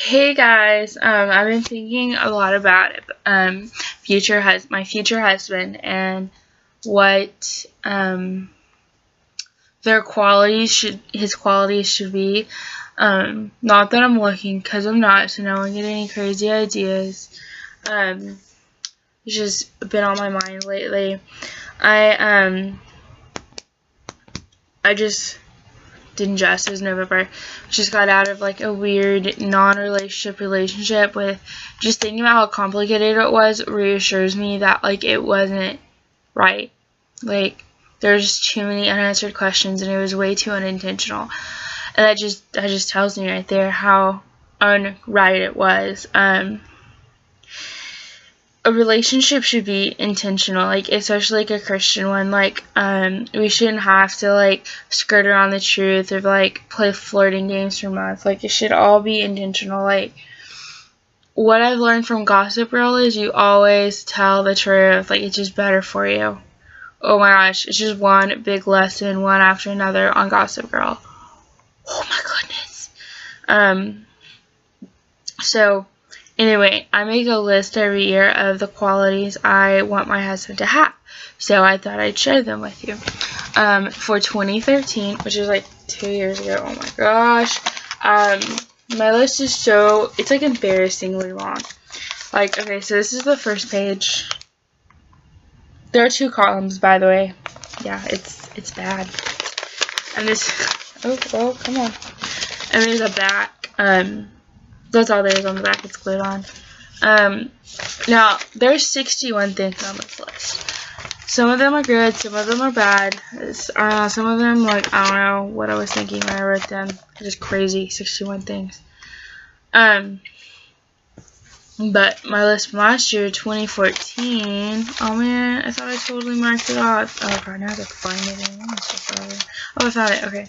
Hey guys, I've been thinking a lot about my future husband and what his qualities should be. Not that I'm looking, because I'm not, so no one get any crazy ideas. It's just been on my mind lately. I just didn't just as November. Just got out of like a weird relationship with just thinking about how complicated it was reassures me that like it wasn't right. Like there's just too many unanswered questions and it was way too unintentional. And that just tells me right there how unright it was. A relationship should be intentional, like especially like a Christian one. Like we shouldn't have to like skirt around the truth or like play flirting games for months. Like it should all be intentional. Like what I've learned from Gossip Girl is you always tell the truth. Like it's just better for you. Oh my gosh, it's just one big lesson, one after another on Gossip Girl. Oh my goodness. So anyway, I make a list every year of the qualities I want my husband to have. So I thought I'd share them with you. For 2013, which is like 2 years ago, oh my gosh. My list is it's like embarrassingly long. Like, okay, so this is the first page. There are 2 columns, by the way. Yeah, it's bad. And this, oh, come on. And there's a back, that's all there is on the back. It's glued on. Now, there's 61 things on this list. Some of them are good. Some of them are bad. Some of them, like, I don't know what I was thinking when I wrote them. It's just crazy. 61 things. But my list from last year, 2014. Oh, man. I thought I totally marked it off. Oh, God. Now I have to find it. Oh, I found it. Okay.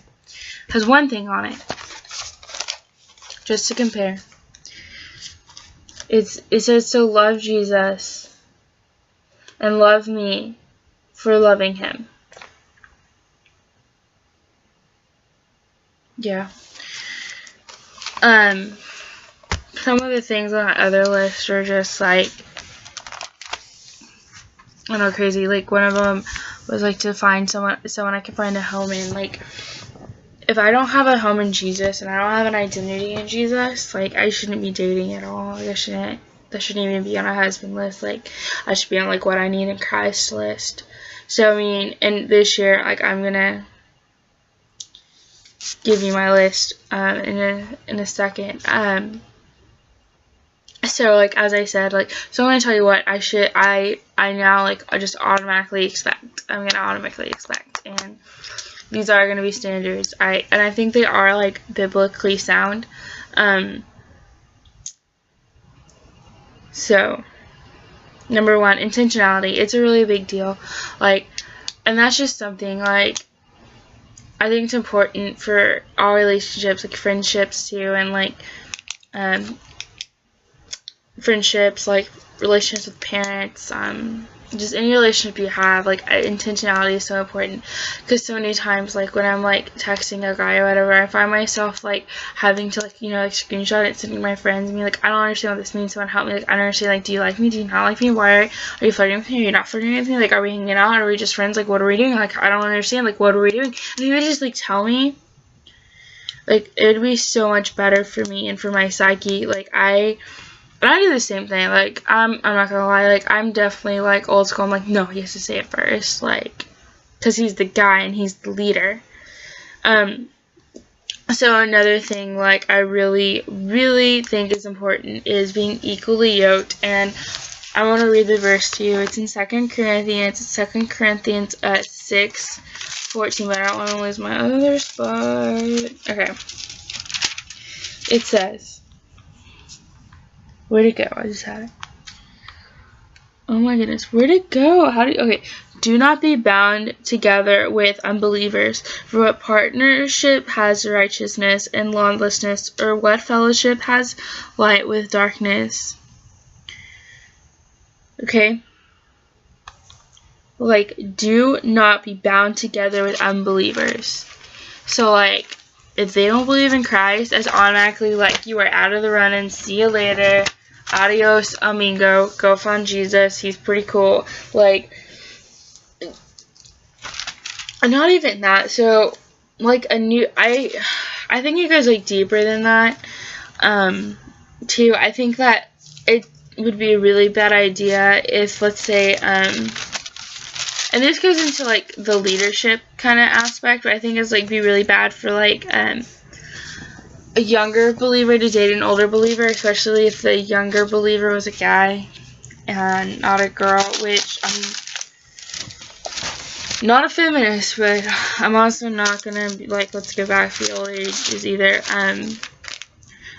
It has one thing on it. Just to compare. It says to love Jesus and love me for loving him. Yeah. Some of the things on the other list are just like, I don't know, crazy. Like one of them was like to find someone I can find a home in. Like if I don't have a home in Jesus and I don't have an identity in Jesus, like I shouldn't be dating at all. Like, that shouldn't even be on a husband list. Like I should be on like what I need in Christ list. So I mean, and this year, like I'm gonna give you my list in a second. So like as I said, like so I'm gonna tell you what I now like I just automatically expect. I'm gonna automatically expect, and these are gonna be standards. I think they are like biblically sound. So number 1, intentionality. It's a really big deal. Like, and that's just something like I think it's important for all relationships, like friendships too, and like friendships, like relationships with parents, just any relationship you have, like intentionality is so important, because so many times like when I'm like texting a guy or whatever, I find myself like having to like, you know, like screenshot it, sending my friends, and be like, I don't understand what this means, someone help me, like I don't understand, like do you like me, do you not like me, why are you flirting with me, are you not flirting with me, like are we hanging out, are we just friends, like what are we doing, like I don't understand, like what are we doing, and he would just like tell me, like it would be so much better for me and for my psyche. Like I do the same thing. Like I'm not gonna lie, like I'm definitely like old school. I'm like, no, he has to say it first, like because he's the guy and he's the leader. So another thing like I really think is important is being equally yoked, and I want to read the verse to you. It's in 2 Corinthians. It's 2 Corinthians 6:14, but I don't want to lose my other spot. Okay. It says, where'd it go? I just had it. Oh my goodness, where'd it go? Okay. Do not be bound together with unbelievers, for what partnership has righteousness and lawlessness, or what fellowship has light with darkness? Okay? Like, do not be bound together with unbelievers. So, like, if they don't believe in Christ, that's automatically like, you are out of the running. See you later. Adios, amigo. Go find Jesus. He's pretty cool. Like, not even that. So, like, I think you guys like deeper than that. Too. I think that it would be a really bad idea if, let's say, and this goes into like the leadership kind of aspect, but I think it's like be really bad for like a younger believer to date an older believer, especially if the younger believer was a guy and not a girl, which I'm not a feminist, but I'm also not gonna be like, let's go back to the old ages either. And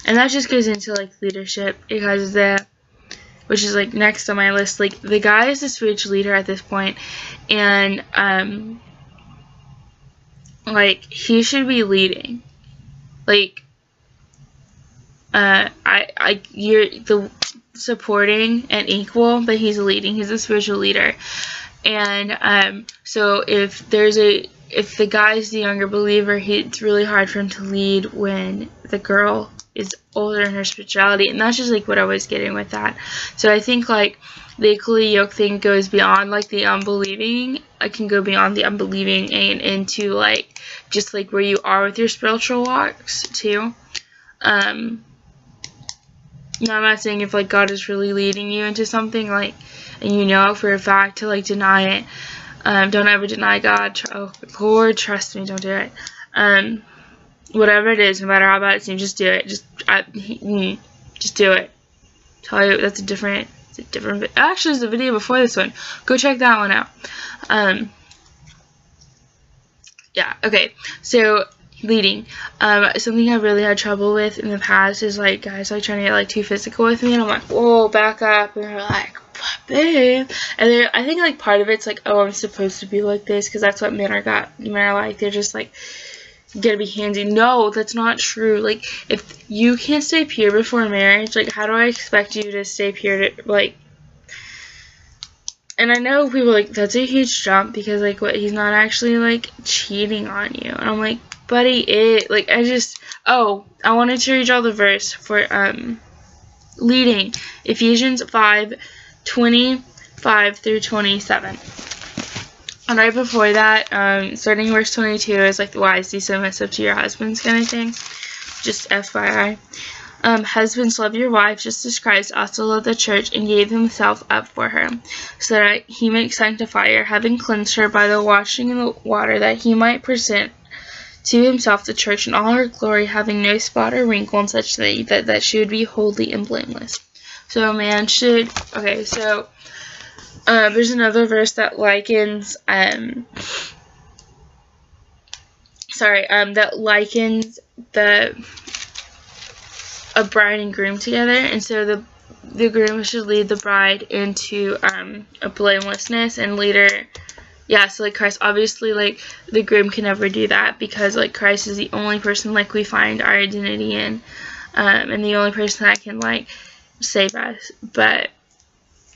that just goes into like leadership, because which is like next on my list. Like, the guy is the spiritual leader at this point, and like, he should be leading. Like, you're the supporting and equal, but he's leading. He's a spiritual leader, and so if the guy's the younger believer, it's really hard for him to lead when the girl is older in her spirituality. And that's just like what I was getting with that. So I think like the equally yoked thing goes beyond like the unbelieving. I can go beyond the unbelieving and into like just like where you are with your spiritual walks too. No, I'm not saying if like God is really leading you into something, like, and you know for a fact, to like deny it. Don't ever deny God. Oh Lord, trust me, don't do it. Whatever it is, no matter how bad it seems, just do it. Just do it. Tell you that's a different. Actually, there's a video before this one. Go check that one out. Yeah. Okay. So leading. Something I really had trouble with in the past is like guys like trying to get like too physical with me, and I'm like, whoa, back up, and they're like, babe, and I think like part of it's like, oh, I'm supposed to be like this because that's what men are like. They're just like gonna be handsy. No, that's not true. Like, if you can't stay pure before marriage, like, how do I expect you to stay pure to, like, and I know people like, that's a huge jump, because like, what, he's not actually like cheating on you, and I'm like, buddy, like, I wanted to read y'all the verse for leading, Ephesians 5:25-27. And right before that, starting verse 22 is like, wives, be submissive to your husbands kind of thing. Just FYI. Husbands, love your wives just as Christ also loved the church and gave himself up for her, so that he might sanctify her, having cleansed her by the washing in the water, that he might present to himself the church in all her glory, having no spot or wrinkle and such thing, that she would be holy and blameless. So a man should, okay, so there's another verse that likens a bride and groom together, and so the groom should lead the bride into a blamelessness and lead her. Yeah, so like Christ, obviously like the groom can never do that, because like Christ is the only person like we find our identity in, and the only person that can like save us. But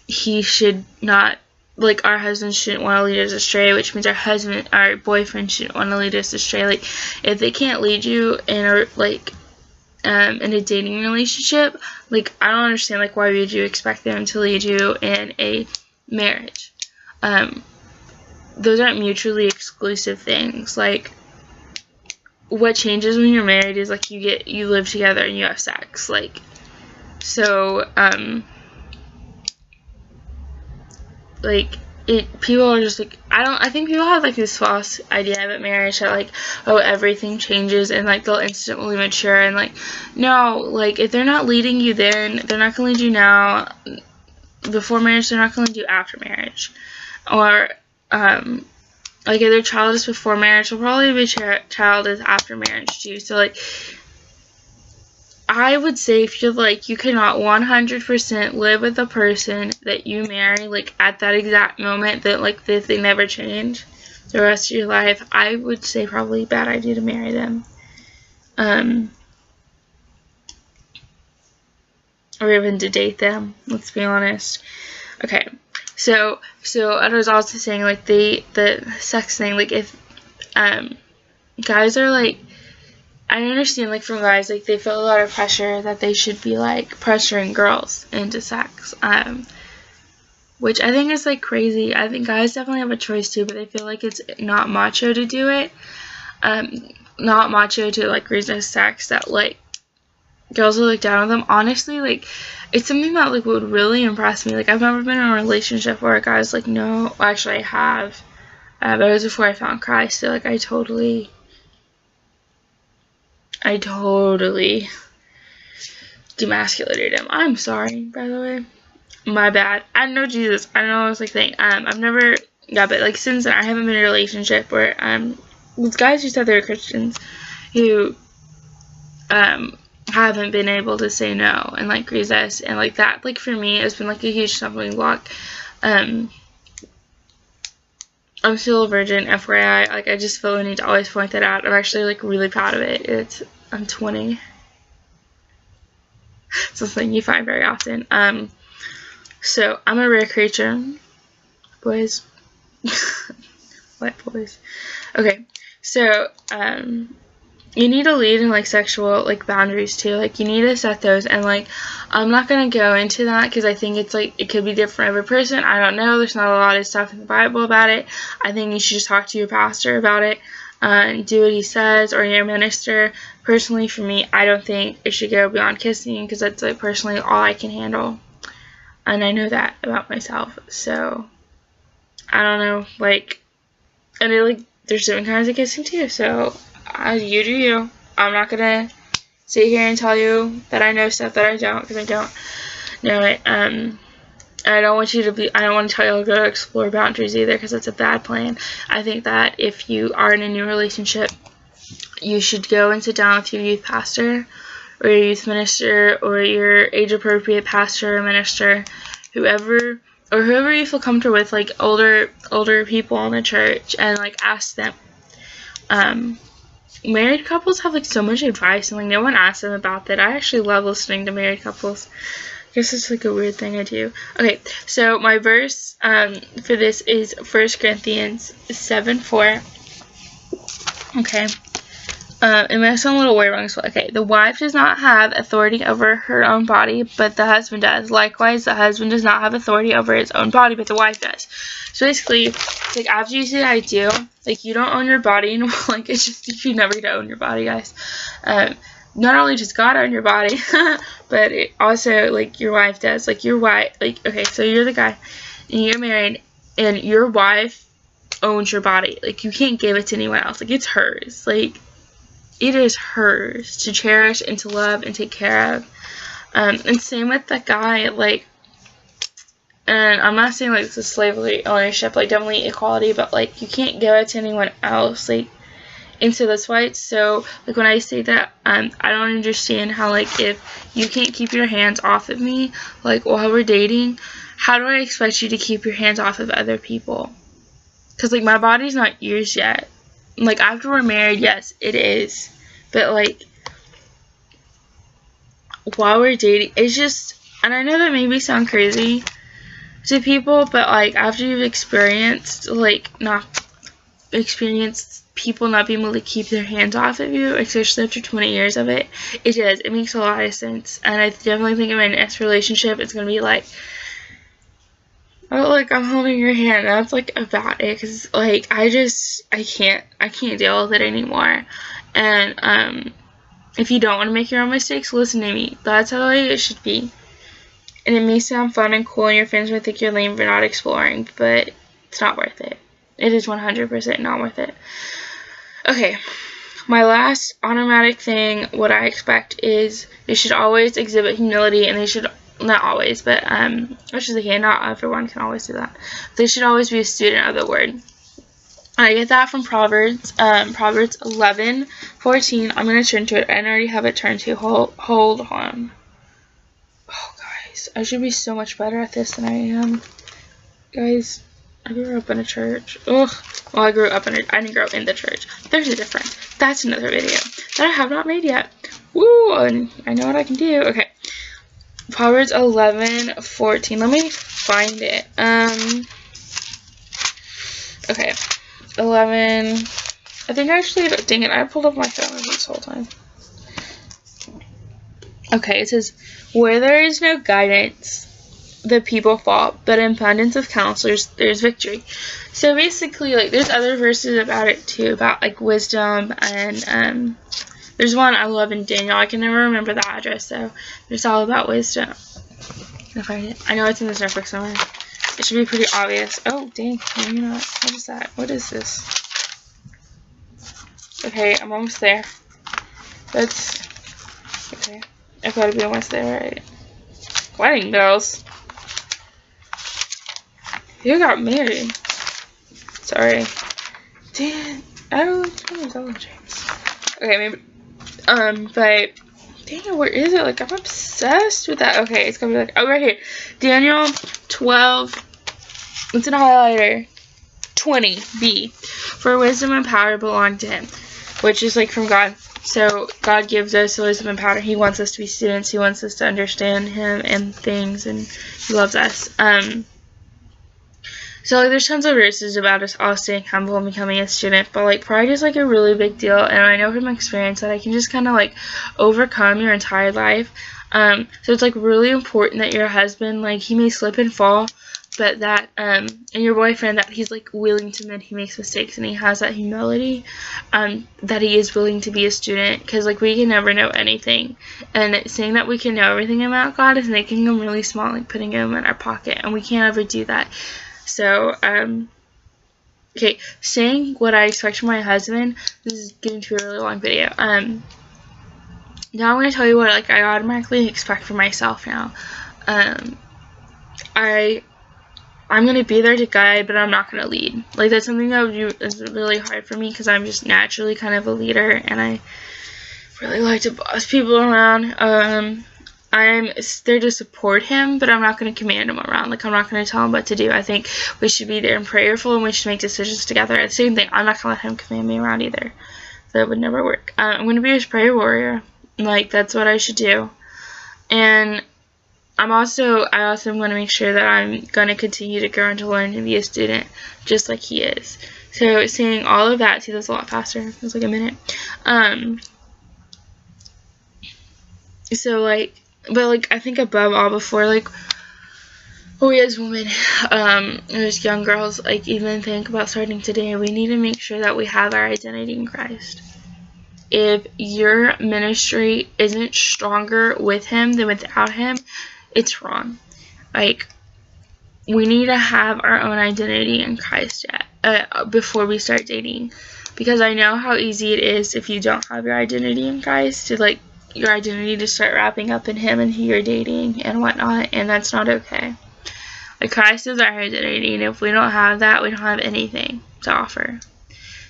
he should not, like, our husbands shouldn't want to lead us astray, which means our boyfriend shouldn't want to lead us astray. Like, if they can't lead you in a in a dating relationship, like, I don't understand, like, why would you expect them to lead you in a marriage? Those aren't mutually exclusive things. Like, what changes when you're married is like you live together and you have sex. Like, so like, people are just like, I think people have like this false idea about marriage that like, oh, everything changes and like they'll instantly mature, and like, no, like, if they're not leading you then, they're not going to lead you now before marriage, they're not going to do after marriage. Or like, if they're childless before marriage, they'll probably be childless after marriage too. So like, I would say if you're like, you cannot 100% live with the person that you marry, like, at that exact moment, that like they never change the rest of your life, I would say probably a bad idea to marry them. Or even to date them, let's be honest. Okay, so I was also saying, like, the sex thing, like, if guys are like, I understand, like, from guys, like, they feel a lot of pressure that they should be, like, pressuring girls into sex, which I think is, like, crazy. I think guys definitely have a choice, too, but they feel like it's not macho to do it, not macho to, like, resist sex, that, like, girls will look down on them. Honestly, like, it's something that, like, would really impress me. Like, I've never been in a relationship where a guy's like, no, well, actually, I have, but it was before I found Christ, so, like, I totally demasculated him. I'm sorry, by the way. My bad. I know Jesus. I know I was like saying, I've never, yeah, but, like, since then, I haven't been in a relationship where, with guys who said they were Christians, who, haven't been able to say no and, like, resist, and, like, that, like, for me has been, like, a huge stumbling block. I'm still a virgin, FYI. Like, I just feel the need to always point that out. I'm actually, like, really proud of it. I'm 20. It's something you find very often. So I'm a rare creature, boys. What, boys? Okay, so you need to lead in, like, sexual, like, boundaries too. Like, you need to set those, and, like, I'm not gonna go into that because I think it's, like, it could be different for every person. I don't know. There's not a lot of stuff in the Bible about it. I think you should just talk to your pastor about it and do what he says, or your minister. Personally, for me, I don't think it should go beyond kissing because that's, like, personally all I can handle, and I know that about myself. So I don't know, like, and like, there's different kinds of kissing too. So you do you. I'm not gonna sit here and tell you that I know stuff that I don't, because I don't know it. I don't want you to be, I don't want to tell you to go explore boundaries either, because it's a bad plan. I think that if you are in a new relationship, you should go and sit down with your youth pastor, or your youth minister, or your age-appropriate pastor or minister, whoever you feel comfortable with, like, older people in the church, and, like, ask them. Married couples have, like, so much advice, and, like, no one asks them about that. I actually love listening to married couples. I guess it's, like, a weird thing I do. Okay, so my verse for this is 1 Corinthians 7:4. Okay. It may sound a little weird wrong as well. Okay, the wife does not have authority over her own body, but the husband does. Likewise, the husband does not have authority over his own body, but the wife does. So basically, like, after you say I do, like, you don't own your body, and, like, it's just, you never get to own your body, guys. Not only does God own your body, but it also, like, your wife does. Like, your wife, like, okay, so you're the guy, and you're married, and your wife owns your body. Like, you can't give it to anyone else. Like, it's hers. Like, it is hers to cherish and to love and take care of. And same with the guy, like, and I'm not saying, like, this is slavery ownership, like, definitely equality, but, like, you can't give it to anyone else, like, and so that's why it's so, like, when I say that, I don't understand how, like, if you can't keep your hands off of me, like, while we're dating, how do I expect you to keep your hands off of other people? Because, like, my body's not yours yet. Like, after we're married, yes, it is. But, like, while we're dating, it's just, and I know that maybe sound crazy to people, but, like, after you've experienced, like, people not being able to keep their hands off of you, especially after 20 years of it, it does. It makes a lot of sense. And I definitely think in my next relationship, it's going to be, like, oh, like, I'm holding your hand. That's, like, about it. Because, like, I can't deal with it anymore. And, if you don't want to make your own mistakes, listen to me. That's how it should be. And it may sound fun and cool, and your friends might think you're lame for not exploring, but it's not worth it. It is 100% not worth it. Okay. My last automatic thing, what I expect is they should always exhibit humility, and they should, not always, but, which is okay, not everyone can always do that. They should always be a student of the word. I get that from Proverbs 11:14. I'm going to turn to it. I already have it turned to. Hold on. Oh, guys. I should be so much better at this than I am. Guys, I grew up in a church. Ugh. Well, I didn't grow up in the church. There's a difference. That's another video that I have not made yet. Woo! And I know what I can do. Okay. Proverbs 11:14. Let me find it. Okay. 11. I think actually, dang it, I pulled up my phone this whole time. Okay, it says, where there is no guidance, the people fall, but in abundance of counselors, there's victory. So basically, like, there's other verses about it too, about like wisdom, and there's one I love in Daniel. I can never remember the address, so it's all about wisdom. If I know it's in this notebook somewhere. It should be pretty obvious. Oh, dang, maybe not. What is that? What is this? Okay, I'm almost there. That's okay. I gotta be almost there, right? Wedding bells. You got married. Sorry. Damn. Oh, James. Okay, maybe. But dang, where is it? Like, I'm obsessed with that. Okay, it's gonna be like, oh, right here. Daniel 12. It's in a highlighter. 20b. For wisdom and power belong to him, which is like from God. So God gives us wisdom and power. He wants us to be students. He wants us to understand him and things, and he loves us. So like, there's tons of verses about us all staying humble and becoming a student, but like pride is like a really big deal, and I know from experience that I can just kind of like overcome your entire life. So it's like really important that your husband, like, he may slip and fall, but that and your boyfriend, that he's like willing to admit he makes mistakes and he has that humility, that he is willing to be a student, because like we can never know anything, and saying that we can know everything about God is making him really small, like putting him in our pocket, and we can't ever do that. So okay, saying what I expect from my husband. This is getting to a really long video. Now I'm going to tell you what like I automatically expect from myself now. I'm going to be there to guide, but I'm not going to lead. Like, that's something that is really hard for me, because I'm just naturally kind of a leader, and I really like to boss people around. I'm there to support him, but I'm not going to command him around. Like, I'm not going to tell him what to do. I think we should be there and prayerful, and we should make decisions together. The same thing, I'm not going to let him command me around either. That would never work. I'm going to be his prayer warrior. Like, that's what I should do. And I also am going to make sure that I'm going to continue to grow and to learn to be a student, just like he is. So, saying all of that, see, that's a lot faster. It was like a minute. So, like, but, like, I think above all, before, like, we as women, as young girls, like, even think about starting today, we need to make sure that we have our identity in Christ. If your ministry isn't stronger with him than without him, it's wrong. Like, we need to have our own identity in Christ before we start dating. Because I know how easy it is if you don't have your identity in Christ to, like, your identity to start wrapping up in him and who you're dating and whatnot, and that's not okay. Like, Christ is our identity, and if we don't have that, we don't have anything to offer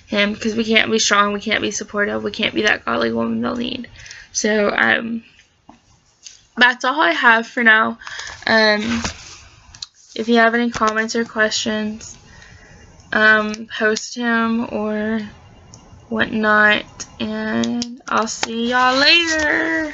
him, because we can't be strong, we can't be supportive, we can't be that godly woman they'll need. So, that's all I have for now. If you have any comments or questions, post him or whatnot, and I'll see y'all later.